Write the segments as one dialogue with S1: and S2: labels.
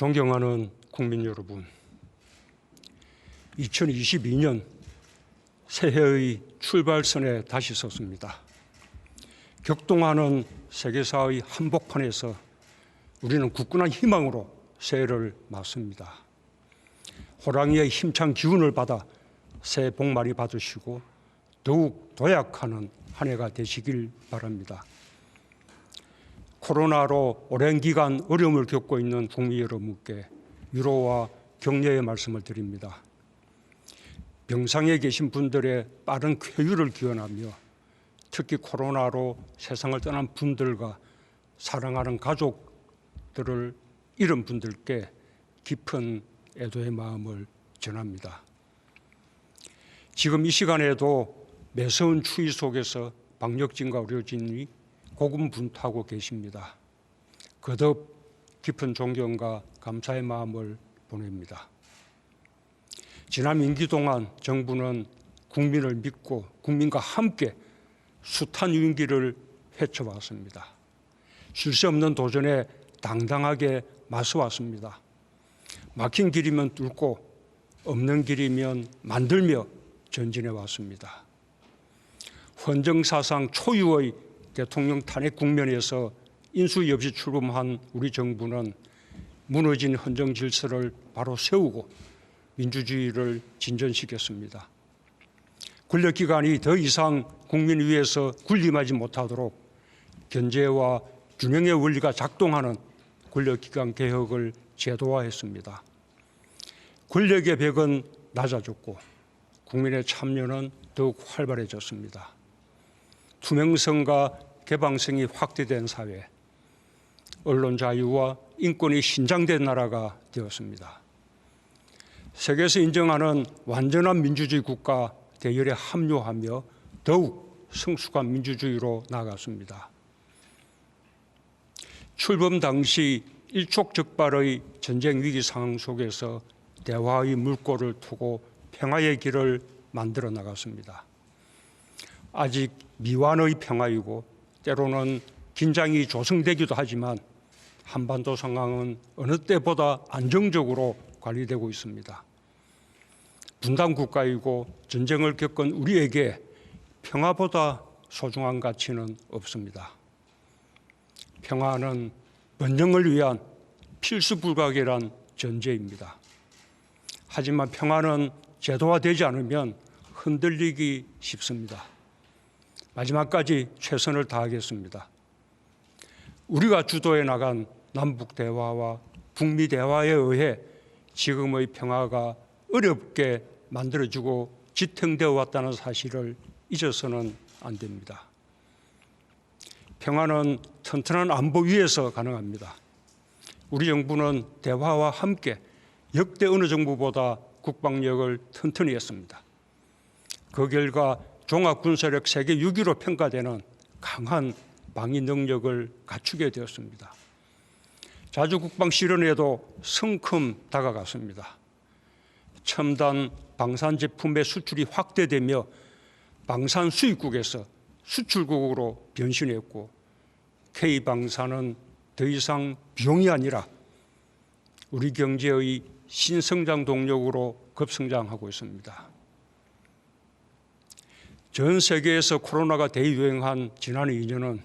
S1: 존경하는 국민 여러분, 2022년 새해의 출발선에 다시 섰습니다. 격동하는 세계사의 한복판에서 우리는 굳건한 희망으로 새해를 맞습니다. 호랑이의 힘찬 기운을 받아 새해 복 많이 받으시고 더욱 도약하는 한 해가 되시길 바랍니다. 코로나로 오랜 기간 어려움을 겪고 있는 국민 여러분께 위로와 격려의 말씀을 드립니다. 병상에 계신 분들의 빠른 쾌유를 기원하며 특히 코로나로 세상을 떠난 분들과 사랑하는 가족들을 잃은 분들께 깊은 애도의 마음을 전합니다. 지금 이 시간에도 매서운 추위 속에서 방역진과 의료진이 고군분투하고 계십니다. 거듭 깊은 존경과 감사의 마음을 보냅니다. 지난 임기 동안 정부는 국민을 믿고 국민과 함께 숱한 위기를 헤쳐왔습니다. 쉴 새 없는 도전에 당당하게 맞서왔습니다. 막힌 길이면 뚫고 없는 길이면 만들며 전진해 왔습니다. 헌정사상 초유의 대통령 탄핵 국면에서 인수위 없이 출범한 우리 정부는 무너진 헌정 질서를 바로 세우고 민주주의를 진전시켰습니다. 권력기관이 더 이상 국민 위에서 군림하지 못하도록 견제와 균형의 원리가 작동하는 권력기관 개혁을 제도화했습니다. 권력의 벽은 낮아졌고 국민의 참여는 더욱 활발해졌습니다. 투명성과 개방성이 확대된 사회, 언론 자유와 인권이 신장된 나라가 되었습니다. 세계에서 인정하는 완전한 민주주의 국가 대열에 합류하며 더욱 성숙한 민주주의로 나아갔습니다. 출범 당시 일촉즉발의 전쟁 위기 상황 속에서 대화의 물꼬를 트고 평화의 길을 만들어 나갔습니다. 아직 미완의 평화이고 때로는 긴장이 조성되기도 하지만 한반도 상황은 어느 때보다 안정적으로 관리되고 있습니다. 분단 국가이고 전쟁을 겪은 우리에게 평화보다 소중한 가치는 없습니다. 평화는 번영을 위한 필수 불가결한 전제입니다. 하지만 평화는 제도화되지 않으면 흔들리기 쉽습니다. 마지막까지 최선을 다하겠습니다. 우리가 주도해 나간 남북 대화와 북미 대화에 의해 지금의 평화가 어렵게 만들어지고 지탱되어 왔다는 사실을 잊어서는 안 됩니다. 평화는 튼튼한 안보 위에서 가능합니다. 우리 정부는 대화와 함께 역대 어느 정부보다 국방력을 튼튼히 했습니다. 그 결과 종합군사력 세계 6위로 평가되는 강한 방위 능력을 갖추게 되었습니다. 자주 국방 실현에도 성큼 다가갔습니다. 첨단 방산 제품의 수출이 확대되며 방산 수입국에서 수출국으로 변신했고 K방산은 더 이상 비용이 아니라 우리 경제의 신성장 동력으로 급성장하고 있습니다. 전 세계에서 코로나가 대유행한 지난 2년은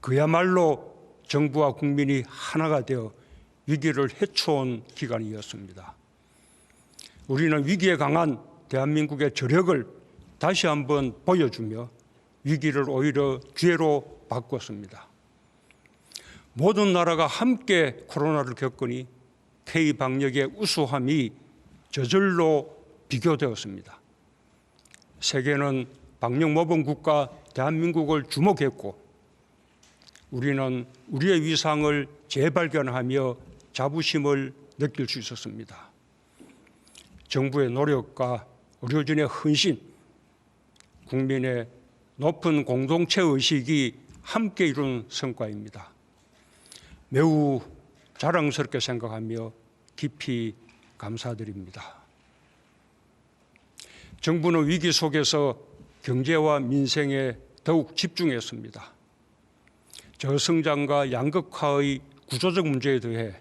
S1: 그야말로 정부와 국민이 하나가 되어 위기를 헤쳐온 기간이었습니다. 우리는 위기에 강한 대한민국의 저력을 다시 한번 보여주며 위기를 오히려 기회로 바꿨습니다. 모든 나라가 함께 코로나를 겪으니 K방역의 우수함이 저절로 비교되었습니다. 세계는 방역 모범 국가 대한민국을 주목했고 우리는 우리의 위상을 재발견하며 자부심을 느낄 수 있었습니다. 정부의 노력과 의료진의 헌신, 국민의 높은 공동체 의식이 함께 이룬 성과입니다. 매우 자랑스럽게 생각하며 깊이 감사드립니다. 정부는 위기 속에서 경제와 민생에 더욱 집중했습니다. 저성장과 양극화의 구조적 문제에 대해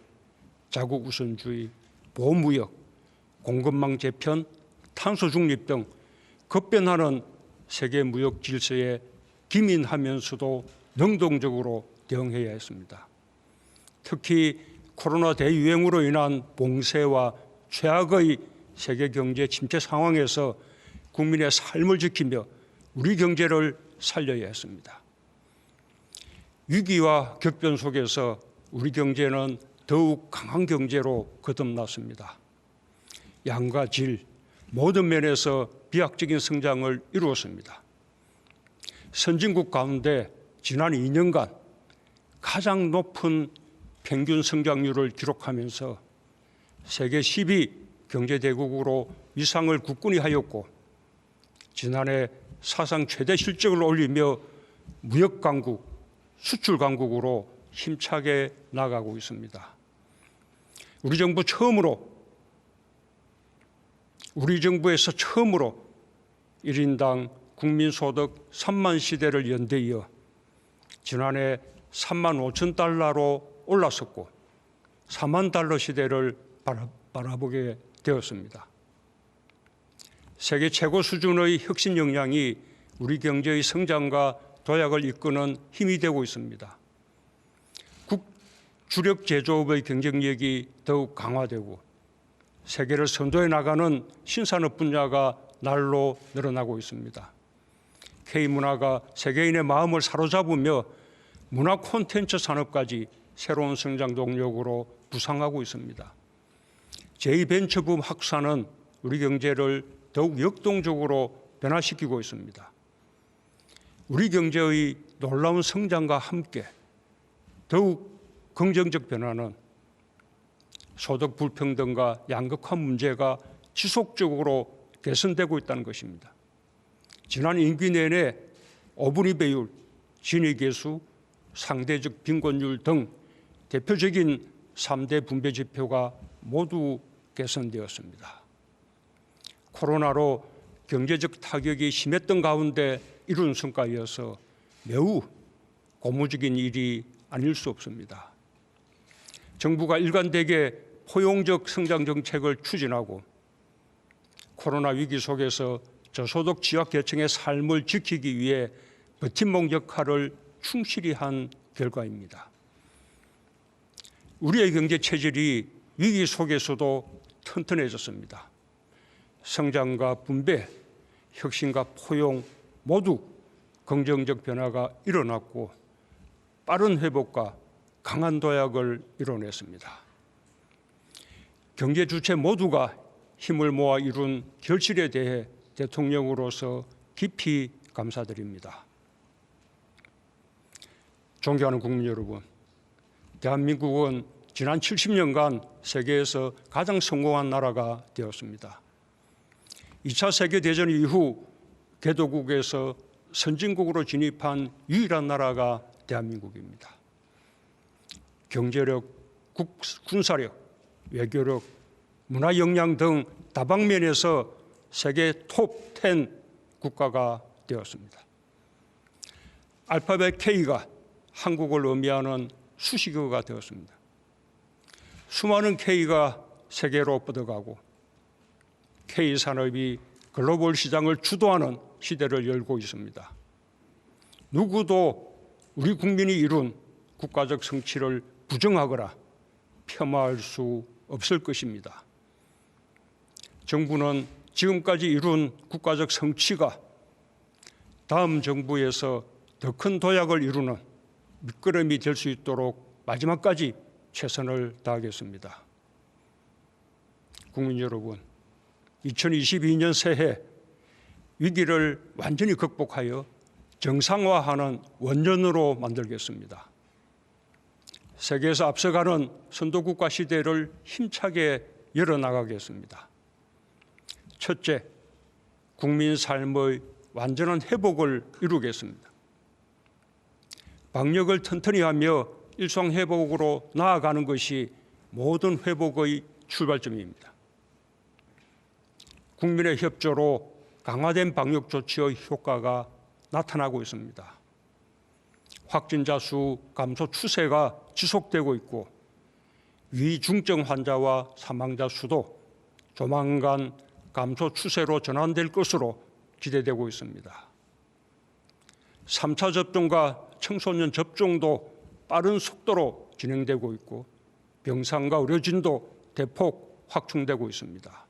S1: 자국 우선주의, 보호무역, 공급망 재편, 탄소 중립 등 급변하는 세계 무역 질서에 기민하면서도 능동적으로 대응해야 했습니다. 특히 코로나 대유행으로 인한 봉쇄와 최악의 세계 경제 침체 상황에서 국민의 삶을 지키며 우리 경제를 살려야 했습니다. 위기와 격변 속에서 우리 경제는 더욱 강한 경제로 거듭났습니다. 양과 질, 모든 면에서 비약적인 성장을 이루었습니다. 선진국 가운데 지난 2년간 가장 높은 평균 성장률을 기록하면서 세계 10위 경제대국으로 위상을 굳건히 하였고, 지난해 사상 최대 실적을 올리며 무역 강국, 수출 강국으로 힘차게 나가고 있습니다. 우리 정부에서 처음으로 1인당 국민소득 3만 시대를 연대이어 지난해 3만 5천 달러로 올랐었고 4만 달러 시대를 바라보게 되었습니다. 세계 최고 수준의 혁신 역량이 우리 경제의 성장과 도약을 이끄는 힘이 되고 있습니다. 주력 제조업의 경쟁력이 더욱 강화되고 세계를 선도해 나가는 신산업 분야가 날로 늘어나고 있습니다. K문화가 세계인의 마음을 사로잡으며 문화 콘텐츠 산업까지 새로운 성장 동력으로 부상하고 있습니다. 제2벤처붐 확산은 우리 경제를 더욱 역동적으로 변화시키고 있습니다. 우리 경제의 놀라운 성장과 함께 더욱 긍정적 변화는 소득 불평등과 양극화 문제가 지속적으로 개선되고 있다는 것입니다. 지난 임기 내내 어분위 배율, 진위 계수, 상대적 빈곤율 등 대표적인 3대 분배 지표가 모두 개선되었습니다. 코로나로 경제적 타격이 심했던 가운데 이룬 성과이어서 매우 고무적인 일이 아닐 수 없습니다. 정부가 일관되게 포용적 성장 정책을 추진하고 코로나 위기 속에서 저소득 지역 계층의 삶을 지키기 위해 버팀목 역할을 충실히 한 결과입니다. 우리의 경제 체질이 위기 속에서도 튼튼해졌습니다. 성장과 분배, 혁신과 포용 모두 긍정적 변화가 일어났고 빠른 회복과 강한 도약을 이뤄냈습니다. 경제 주체 모두가 힘을 모아 이룬 결실에 대해 대통령으로서 깊이 감사드립니다. 존경하는 국민 여러분, 대한민국은 지난 70년간 세계에서 가장 성공한 나라가 되었습니다. 2차 세계대전 이후 개도국에서 선진국으로 진입한 유일한 나라가 대한민국입니다. 경제력, 군사력, 외교력, 문화 역량 등 다방면에서 세계 톱10 국가가 되었습니다. 알파벳 K가 한국을 의미하는 수식어가 되었습니다. 수많은 K가 세계로 뻗어가고 K산업이 글로벌 시장을 주도하는 시대를 열고 있습니다. 누구도 우리 국민이 이룬 국가적 성취를 부정하거나 폄하할 수 없을 것입니다. 정부는 지금까지 이룬 국가적 성취가 다음 정부에서 더 큰 도약을 이루는 밑거름이 될 수 있도록 마지막까지 최선을 다하겠습니다. 국민 여러분, 2022년 새해 위기를 완전히 극복하여 정상화하는 원년으로 만들겠습니다. 세계에서 앞서가는 선도국가 시대를 힘차게 열어나가겠습니다. 첫째, 국민 삶의 완전한 회복을 이루겠습니다. 방역을 튼튼히 하며 일상회복으로 나아가는 것이 모든 회복의 출발점입니다. 국민의 협조로 강화된 방역 조치의 효과가 나타나고 있습니다. 확진자 수 감소 추세가 지속되고 있고 위중증 환자와 사망자 수도 조만간 감소 추세로 전환될 것으로 기대되고 있습니다. 3차 접종과 청소년 접종도 빠른 속도로 진행되고 있고 병상과 의료진도 대폭 확충되고 있습니다.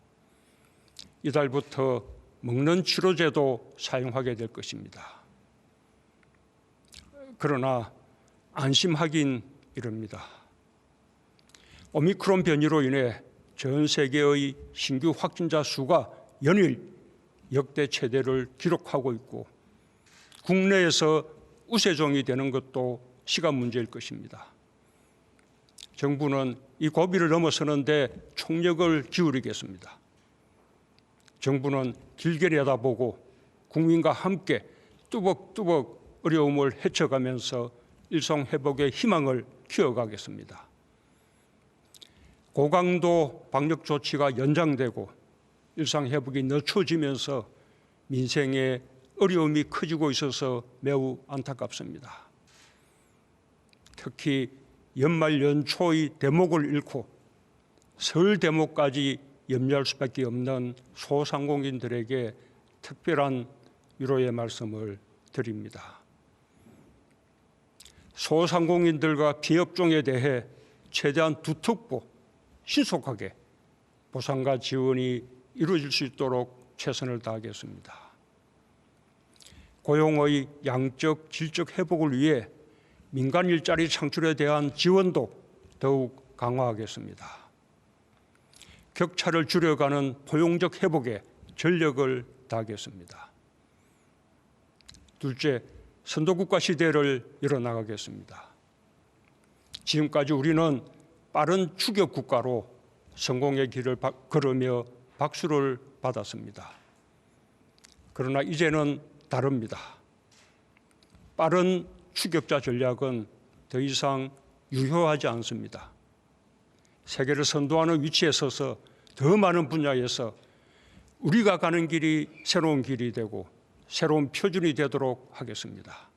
S1: 이달부터 먹는 치료제도 사용하게 될 것입니다. 그러나 안심하긴 이릅니다. 오미크론 변이로 인해 전 세계의 신규 확진자 수가 연일 역대 최대를 기록하고 있고 국내에서 우세종이 되는 것도 시간 문제일 것입니다. 정부는 이 고비를 넘어서는 데 총력을 기울이겠습니다. 정부는 길게 내다보고 국민과 함께 뚜벅뚜벅 어려움을 헤쳐가면서 일상회복의 희망을 키워가겠습니다. 고강도 방역 조치가 연장되고 일상회복이 늦춰지면서 민생의 어려움이 커지고 있어서 매우 안타깝습니다. 특히 연말 연초의 대목을 잃고 설 대목까지 염려할 수밖에 없는 소상공인들에게 특별한 위로의 말씀을 드립니다. 소상공인들과 피업종에 대해 최대한 두텁고 신속하게 보상과 지원이 이루어질 수 있도록 최선을 다하겠습니다. 고용의 양적, 질적 회복을 위해 민간 일자리 창출에 대한 지원도 더욱 강화하겠습니다. 격차를 줄여가는 포용적 회복에 전력을 다하겠습니다. 둘째, 선도국가 시대를 이뤄나가겠습니다. 지금까지 우리는 빠른 추격 국가로 성공의 길을 걸으며 박수를 받았습니다. 그러나 이제는 다릅니다. 빠른 추격자 전략은 더 이상 유효하지 않습니다. 세계를 선도하는 위치에 서서 더 많은 분야에서 우리가 가는 길이 새로운 길이 되고 새로운 표준이 되도록 하겠습니다.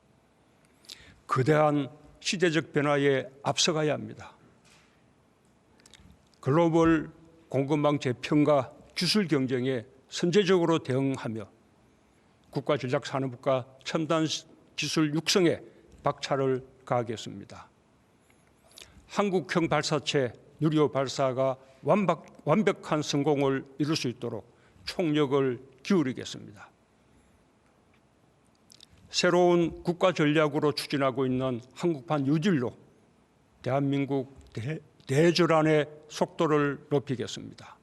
S1: 거대한 시대적 변화에 앞서가야 합니다. 글로벌 공급망 재편과 기술 경쟁에 선제적으로 대응하며 국가전략산업과 첨단 기술 육성에 박차를 가하겠습니다. 한국형 발사체 누리호 발사가 완벽한 성공을 이룰 수 있도록 총력을 기울이겠습니다. 새로운 국가 전략으로 추진하고 있는 한국판 뉴딜로 대한민국 대전환의 속도를 높이겠습니다.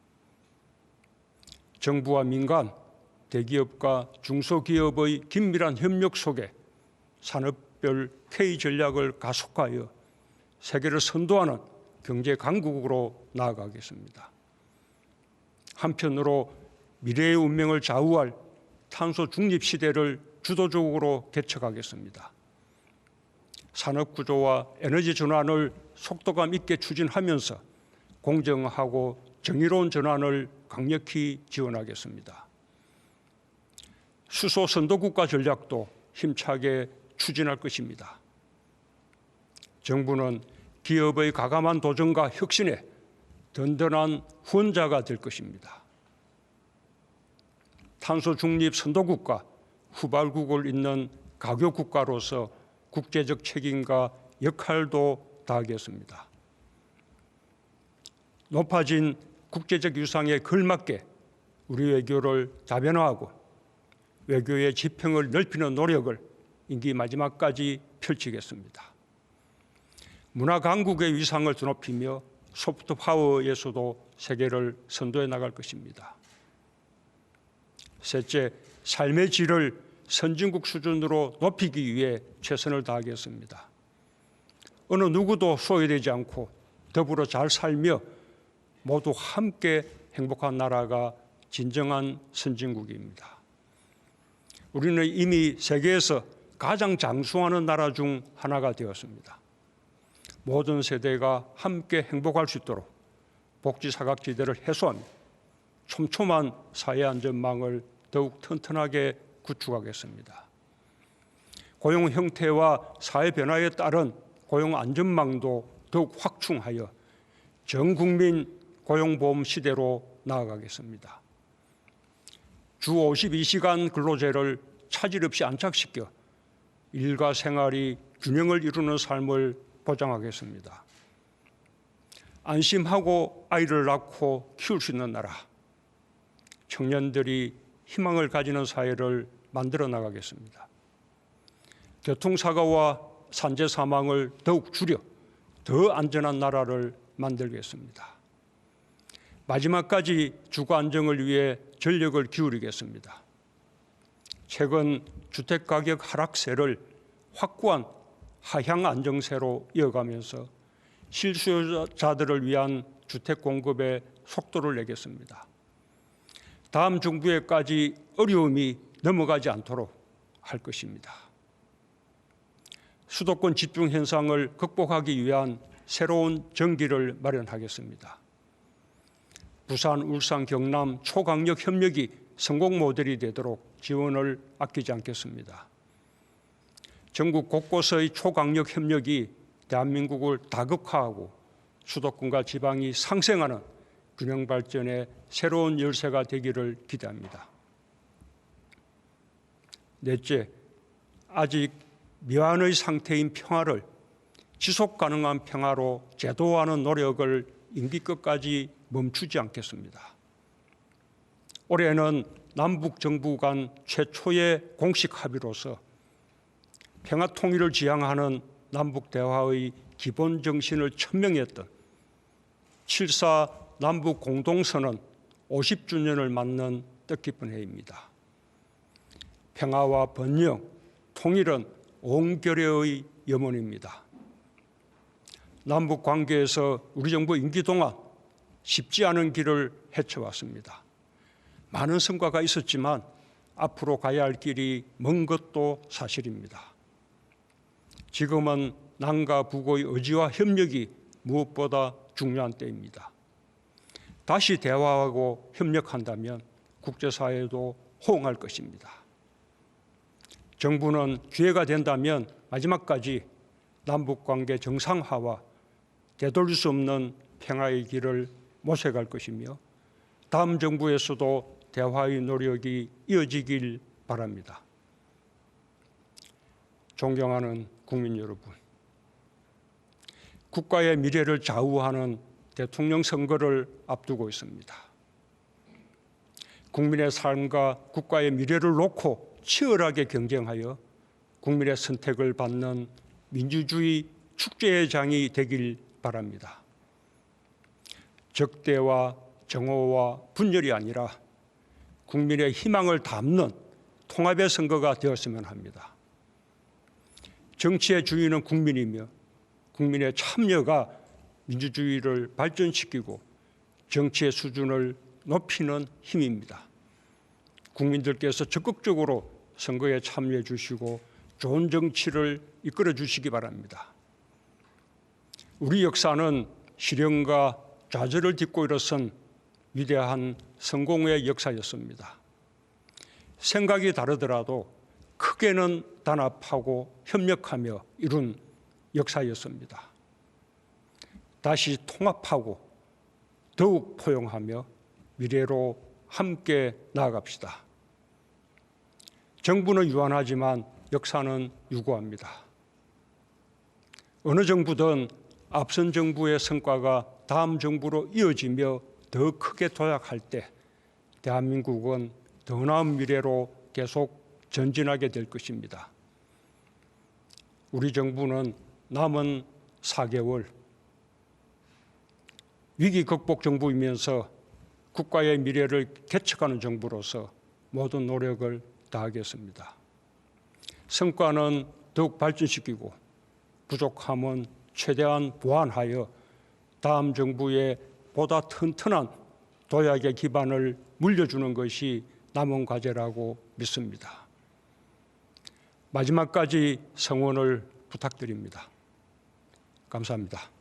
S1: 정부와 민간, 대기업과 중소기업의 긴밀한 협력 속에 산업별 K 전략을 가속화하여 세계를 선도하는 경제 강국으로 나아가겠습니다. 한편으로 미래의 운명을 좌우할 탄소 중립 시대를 주도적으로 개척하겠습니다. 산업 구조와 에너지 전환을 속도감 있게 추진하면서 공정하고 정의로운 전환을 강력히 지원하겠습니다. 수소 선도국가 전략도 힘차게 추진할 것입니다. 정부는 기업의 과감한 도전과 혁신에 든든한 후원자가 될 것입니다. 탄소 중립 선도국가, 후발국을 잇는 가교국가로서 국제적 책임과 역할도 다하겠습니다. 높아진 국제적 위상에 걸맞게 우리 외교를 다변화하고 외교의 지평을 넓히는 노력을 임기 마지막까지 펼치겠습니다. 문화 강국의 위상을 드높이며 소프트 파워에서도 세계를 선도해 나갈 것입니다. 셋째, 삶의 질을 선진국 수준으로 높이기 위해 최선을 다하겠습니다. 어느 누구도 소외되지 않고 더불어 잘 살며 모두 함께 행복한 나라가 진정한 선진국입니다. 우리는 이미 세계에서 가장 장수하는 나라 중 하나가 되었습니다. 모든 세대가 함께 행복할 수 있도록 복지 사각지대를 해소하며 촘촘한 사회 안전망을 더욱 튼튼하게 구축하겠습니다. 고용 형태와 사회 변화에 따른 고용 안전망도 더욱 확충하여 전국민 고용보험 시대로 나아가겠습니다. 주 52시간 근로제를 차질 없이 안착시켜 일과 생활이 균형을 이루는 삶을 보장하겠습니다. 안심하고 아이를 낳고 키울 수 있는 나라, 청년들이 희망을 가지는 사회를 만들어 나가겠습니다. 교통사고와 산재 사망을 더욱 줄여 더 안전한 나라를 만들겠습니다. 마지막까지 주거 안정을 위해 전력을 기울이겠습니다. 최근 주택가격 하락세를 확고한 하향 안정세로 이어가면서 실수요자들을 위한 주택 공급에 속도를 내겠습니다. 다음 정부에까지 어려움이 넘어가지 않도록 할 것입니다. 수도권 집중 현상을 극복하기 위한 새로운 전기를 마련하겠습니다. 부산, 울산, 경남 초강력 협력이 성공 모델이 되도록 지원을 아끼지 않겠습니다. 전국 곳곳의 초강력 협력이 대한민국을 다극화하고 수도권과 지방이 상생하는 균형 발전의 새로운 열쇠가 되기를 기대합니다. 넷째, 아직 미완의 상태인 평화를 지속 가능한 평화로 제도화하는 노력을 임기 끝까지 멈추지 않겠습니다. 올해는 남북 정부 간 최초의 공식 합의로서 평화 통일을 지향하는 남북 대화의 기본 정신을 천명했던 7.4 남북 공동선언 50주년을 맞는 뜻깊은 해입니다. 평화와 번영, 통일은 온결의 염원입니다. 남북 관계에서 우리 정부 임기 동안 쉽지 않은 길을 헤쳐왔습니다. 많은 성과가 있었지만 앞으로 가야 할 길이 먼 것도 사실입니다. 지금은 남과 북의 의지와 협력이 무엇보다 중요한 때입니다. 다시 대화하고 협력한다면 국제사회도 호응할 것입니다. 정부는 기회가 된다면 마지막까지 남북관계 정상화와 되돌릴 수 없는 평화의 길을 모색할 것이며 다음 정부에서도 대화의 노력이 이어지길 바랍니다. 존경하는 국민 여러분, 국가의 미래를 좌우하는 대통령 선거를 앞두고 있습니다. 국민의 삶과 국가의 미래를 놓고 치열하게 경쟁하여 국민의 선택을 받는 민주주의 축제의 장이 되길 바랍니다. 적대와 정오와 분열이 아니라 국민의 희망을 담는 통합의 선거가 되었으면 합니다. 정치의 주인은 국민이며 국민의 참여가 민주주의를 발전시키고 정치의 수준을 높이는 힘입니다. 국민들께서 적극적으로 선거에 참여해 주시고 좋은 정치를 이끌어 주시기 바랍니다. 우리 역사는 시련과 좌절을 딛고 일어선 위대한 성공의 역사였습니다. 생각이 다르더라도 크게는 단합하고 협력하며 이룬 역사였습니다. 다시 통합하고 더욱 포용하며 미래로 함께 나아갑시다. 정부는 유한하지만 역사는 유구합니다. 어느 정부든 앞선 정부의 성과가 다음 정부로 이어지며 더 크게 도약할 때 대한민국은 더 나은 미래로 계속 전진하게 될 것입니다. 우리 정부는 남은 4개월 위기 극복 정부이면서 국가의 미래를 개척하는 정부로서 모든 노력을 다하겠습니다. 성과는 더욱 발전시키고 부족함은 최대한 보완하여 다음 정부에 보다 튼튼한 도약의 기반을 물려주는 것이 남은 과제라고 믿습니다. 마지막까지 성원을 부탁드립니다. 감사합니다.